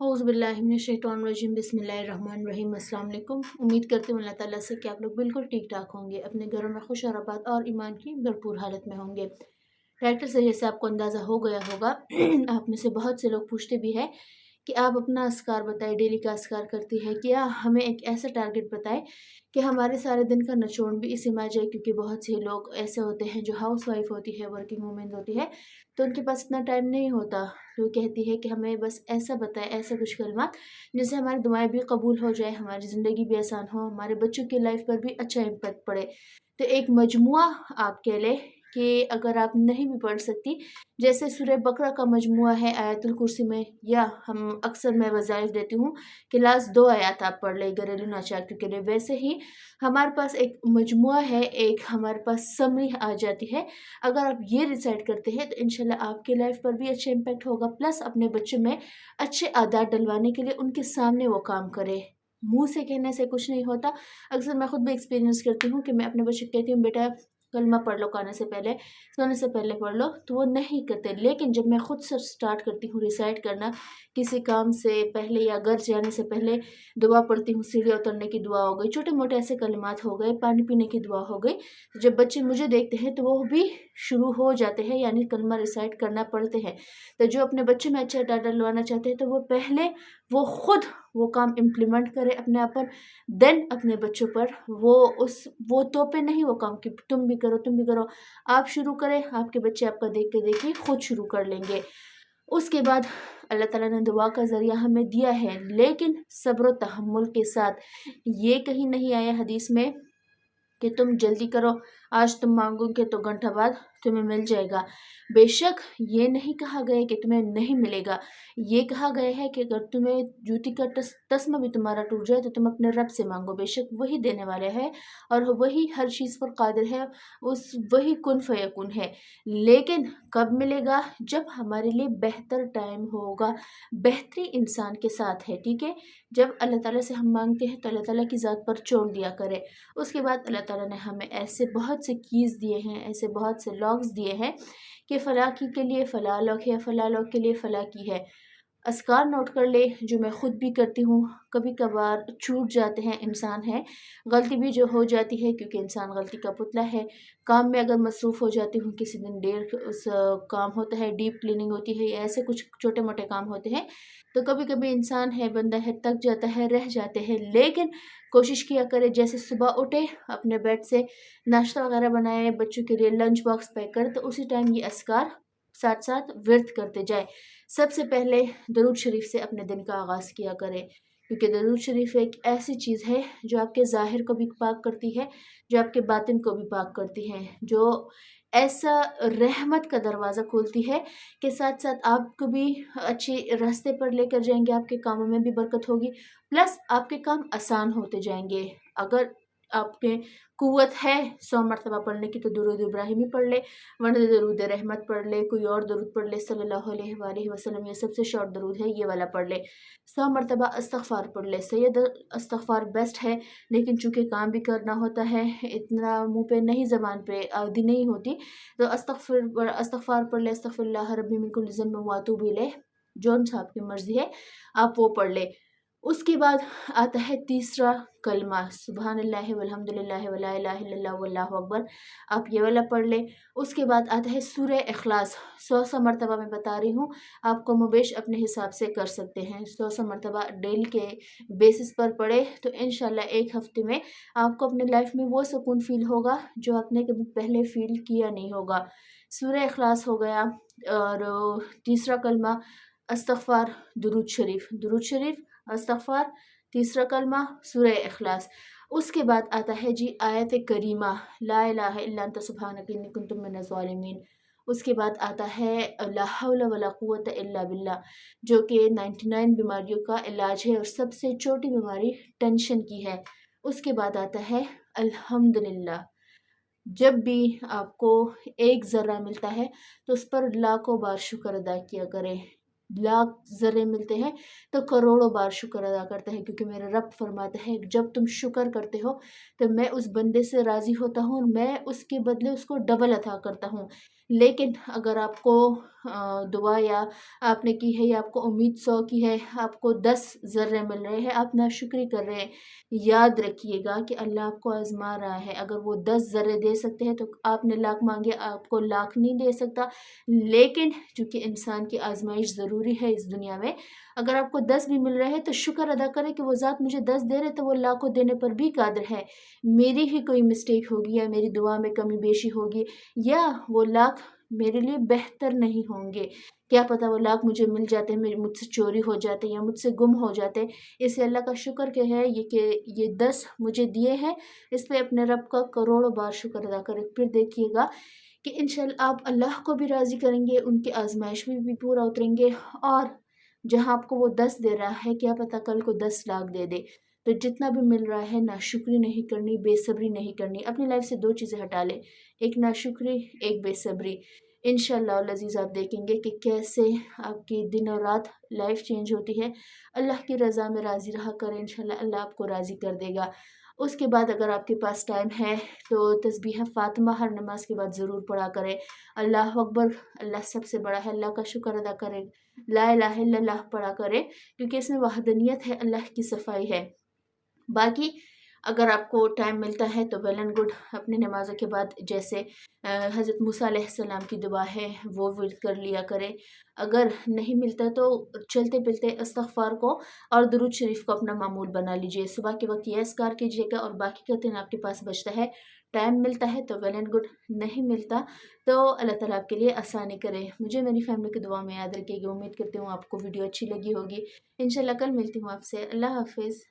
औज़ुबिल्लाहिमिनश्शैतानिर्रजीम बिस्मिल्लाहिर्रहमानिर्रहीम। अस्सलाम वालेकुम। उम्मीद करती हूँ अल्लाह ताला से कि आप लोग बिल्कुल ठीक ठाक होंगे, अपने घरों में खुश और आबाद और ईमान की भरपूर हालत में होंगे। टाइटल से जैसे आपको अंदाज़ा हो गया होगा आप में से बहुत से लोग पूछते भी हैं कि आप अपना अस्कार बताएं, डेली का अस्कार करती है क्या? हमें एक ऐसा टारगेट बताएं कि हमारे सारे दिन का निचोड़ भी इसी में आ जाए, क्योंकि बहुत से लोग ऐसे होते हैं जो हाउस वाइफ होती है, वर्किंग वूमेन होती है, तो उनके पास इतना टाइम नहीं होता। तो वो कहती है कि हमें बस ऐसा बताएं, ऐसा कुछ कलमा जिससे हमारी दुआएं भी कबूल हो जाए, हमारी ज़िंदगी भी आसान हो, हमारे बच्चों की लाइफ पर भी अच्छा इम्पैक्ट पड़े। तो एक मजमुआ आप कह लें कि अगर आप नहीं भी पढ़ सकती, जैसे सूरह बकरा का मजमुआ है आयतुल कुर्सी में, या हम अक्सर मैं वज़ाइफ देती हूँ कि लास्ट 2 आयत आप पढ़ लें घरेलू नाचाकियों के लिए, वैसे ही हमारे पास एक मजमुआ है, एक हमारे पास समरी आ जाती है। अगर आप ये रिसाइट करते हैं तो इंशाल्लाह आपकी लाइफ पर भी अच्छा इम्पैक्ट होगा, प्लस अपने बच्चों में अच्छे आदत डलवाने के लिए उनके सामने वो काम करें। मुँह से कहने से कुछ नहीं होता। अक्सर मैं खुद भी एक्सपीरियंस करती हूँ कि मैं अपने बच्चे को कहती हूँ बेटा कलमा पढ़ लो, खाने से पहले, सोने से पहले पढ़ लो, तो वो नहीं करते। लेकिन जब मैं खुद से स्टार्ट करती हूँ रिसाइट करना, किसी काम से पहले या घर जाने से पहले दुआ पढ़ती हूँ, सीढ़ियाँ उतरने की दुआ हो गई, छोटे मोटे ऐसे कलिमात हो गए, पानी पीने की दुआ हो गई, तो जब बच्चे मुझे देखते हैं तो वो भी शुरू हो जाते हैं, यानी कलमा रिसाइट करना पड़ते हैं। तो जो अपने बच्चे में अच्छा डाटा डलवाना चाहते हैं तो वो पहले वो खुद वो काम इम्प्लीमेंट करे अपने आप पर, देन अपने बच्चों पर वो तोपे नहीं वो काम कि तुम भी करो, तुम भी करो। आप शुरू करें, आपके बच्चे आपका देख के देखिए खुद शुरू कर लेंगे। उसके बाद अल्लाह ताला ने दुआ का ज़रिया हमें दिया है, लेकिन सब्र व तहम्मुल के साथ। ये कहीं नहीं आया हदीस में कि तुम जल्दी करो, आज तुम मांगोगे तो घंटा बाद तुम्हें मिल जाएगा। बेशक ये नहीं कहा गया कि तुम्हें नहीं मिलेगा, ये कहा गया है कि अगर तुम्हें जूती का तस्मा भी तुम्हारा टूट जाए तो तुम अपने रब से मांगो, बेशक वही देने वाले है और वही हर चीज़ पर कादिर है, उस वही कुन फयकुन है। लेकिन कब मिलेगा? जब हमारे लिए बेहतर टाइम होगा, बेहतरी इंसान के साथ है, ठीक है। जब अल्लाह ताला से हम मांगते हैं तो अल्लाह ताला की ज़ात पर छोड़ दिया करें। उसके बाद अल्लाह ताला ने हमें ऐसे बहुत से कीज़ दिए हैं, ऐसे बहुत से लॉक्स दिए हैं कि फ़लाँ की के लिए फ़लाँ लॉक है, फ़लाँ लॉक के लिए फ़लाँ की है। अस्कार नोट कर ले, जो मैं खुद भी करती हूँ। कभी कभार छूट जाते हैं, इंसान है, गलती भी जो हो जाती है, क्योंकि इंसान गलती का पुतला है। काम में अगर मसरूफ़ हो जाती हूँ, किसी दिन देर उस काम होता है, डीप क्लीनिंग होती है, या ऐसे कुछ छोटे मोटे काम होते हैं, तो कभी कभी इंसान है, बंदा है, थक जाता है, रह जाते हैं। लेकिन कोशिश किया करे जैसे सुबह उठे, अपने बेड से नाश्ता वगैरह बनाए, बच्चों के लिए लंच बॉक्स पैक करे, तो उसी टाइम ये अस्कार साथ साथ व्यर्थ करते जाए। सबसे पहले दरूद शरीफ से अपने दिन का आगाज़ किया करें, क्योंकि दरूद शरीफ एक ऐसी चीज़ है जो आपके ज़ाहिर को भी पाक करती है, जो आपके बातिन को भी पाक करती है, जो ऐसा रहमत का दरवाज़ा खोलती है कि साथ साथ आपको भी अच्छे रास्ते पर लेकर जाएंगे, आपके कामों में भी बरकत होगी, प्लस आपके काम आसान होते जाएंगे। अगर आपके कुव्वत है 100 मरतबा पढ़ने की तो दुरूद इब्राहिमी पढ़ ले, वरना दरूद रहमत पढ़ ले, कोई और दरूद पढ़ ले सल्लल्लाहु अलैहि वसल्लम, ये सबसे शॉर्ट दरूद है, ये वाला पढ़ ले। 100 मरतबा इस्तग़फ़ार पढ़ ले। सैयद इस्तग़फ़ार बेस्ट है, लेकिन चूँकि काम भी करना होता है, इतना मुँह पे नहीं, ज़बान पे आदी नहीं होती, तो इस्तग़फ़ार पढ़ ले, अस्तग़फ़िरुल्लाह रब्बी मिन कुल्लि ज़ंबिन व अतूबु इलैह, जौन-सा आपकी मर्ज़ी है आप वो पढ़ ले। उसके बाद आता है तीसरा कलमा, सुबहानल्लाहि वल्हम्दुलिल्लाहि वला इलाहा इल्लल्लाह वल्लाहु अकबर, आप ये वाला पढ़ लें। उसके बाद आता है सूरह इखलास, 100 मरतबा मैं बता रही हूँ, आप कमोबेश अपने हिसाब से कर सकते हैं। 100 मरतबा डेली के बेसिस पर पढ़े तो इंशाल्लाह एक हफ्ते में आपको अपने लाइफ में वो सुकून फ़ील होगा जो आपने कभी पहले फ़ील किया नहीं होगा। सूरह इखलास हो गया, और तीसरा कलमा इस्तग़फ़ार, दुरूद शरीफ, इस्तग़फ़ार, तीसरा कलमा सूरह इखलास। उसके बाद आता है जी आयत करीमा, ला इलाहा इल्ला अंता सुब्हानका इन्नी कुन्तु मिनज़ ज़ालिमीन। उसके बाद आता है ला हौला वला कुव्वता इल्ला बिल्लाह, जो कि 99 बीमारियों का इलाज है, और सबसे छोटी बीमारी टेंशन की है। उसके बाद आता है अल्हम्दुलिल्लाह। जब भी आपको एक ज़र्रा मिलता है तो उस पर लाखों बार शुक्र अदा किया करें। लाख ज़र्रे मिलते हैं तो करोड़ों बार शुक्र अदा करते हैं, क्योंकि मेरा रब फरमाता है जब तुम शुक्र करते हो तो मैं उस बंदे से राज़ी होता हूँ और मैं उसके बदले उसको डबल अता करता हूँ। लेकिन अगर आपको दुआ या आपने की है या आपको उम्मीद 100 की है, आपको 10 ज़र्रे मिल रहे हैं, आप नाशुक्री कर रहे हैं, याद रखिएगा कि अल्लाह आपको आज़मा रहा है। अगर वो 10 ज़र्रे दे सकते हैं तो आपने लाख माँगे, आपको लाख नहीं दे सकता। लेकिन चूँकि इंसान की आज़माइश ज़रूरी है इस दुनिया में, अगर आपको 10 भी मिल रहे हैं तो शुक्र अदा करें कि वो ज़ात मुझे 10 दे रहे तो वो लाखों देने पर भी कादिर है। मेरी ही कोई मिस्टेक होगी या मेरी दुआ में कमी बेशी होगी या वो लाख मेरे लिए बेहतर नहीं होंगे। क्या पता वो लाख मुझे मिल जाते, मेरे मुझसे चोरी हो जाते या मुझसे गुम हो जाते। इसलिए अल्लाह का शुक्र के है ये कि ये 10 मुझे दिए हैं, इस पे अपने रब का करोड़ों बार शुक्र अदा करें। फिर देखिएगा कि इंशाअल्लाह आप अल्लाह को भी राज़ी करेंगे, उनकी आज़माइश में भी पूरा उतरेंगे और जहाँ आपको वो 10 दे रहा है, क्या पता कल को 10 लाख दे दे। तो जितना भी मिल रहा है नाशुक्री नहीं करनी, बेसब्री नहीं करनी। अपनी लाइफ़ से 2 चीज़ें हटा लें, एक नाशुक्री, एक बेसब्री। इंशाअल्लाह अल अज़ीज़ आप देखेंगे कि कैसे आपकी दिन और रात लाइफ़ चेंज होती है। अल्लाह की रज़ा में राज़ी रहा करें, इंशाअल्लाह अल्लाह आपको राज़ी कर देगा। उसके बाद अगर आपके पास टाइम है तो तस्बीह फ़ातिमा हर नमाज़ के बाद ज़रूर पढ़ा करें। अल्लाहु अकबर, अल्लाह सबसे बड़ा है, अल्लाह का शुक्र अदा करें। ला इलाहा इल्लल्लाह पढ़ा करें क्योंकि इसमें वहदनियत है, अल्लाह की सफ़ाई है। बाकी अगर आपको टाइम मिलता है तो वेल एंड गुड, अपनी नमाज़ों के बाद जैसे हज़रत मूसा अलैहिस्सलाम की दुआ है वो विर्द कर लिया करें। अगर नहीं मिलता तो चलते-फिरते इस्तिग़फ़ार को और दुरूद शरीफ को अपना मामूल बना लीजिए। सुबह के वक़्त ये अज़कार कीजिएगा और बाकी का दिन आपके पास बचता है, टाइम मिलता है तो वेल एंड गुड, नहीं मिलता तो अल्लाह ताला आपके लिए आसानी करे। मुझे मेरी फैमिली की दुआ में याद रखिएगा। उम्मीद करती हूँ आपको वीडियो अच्छी लगी होगी। इंशाअल्लाह कल मिलती हूँ आपसे। अल्लाह हाफ़िज़।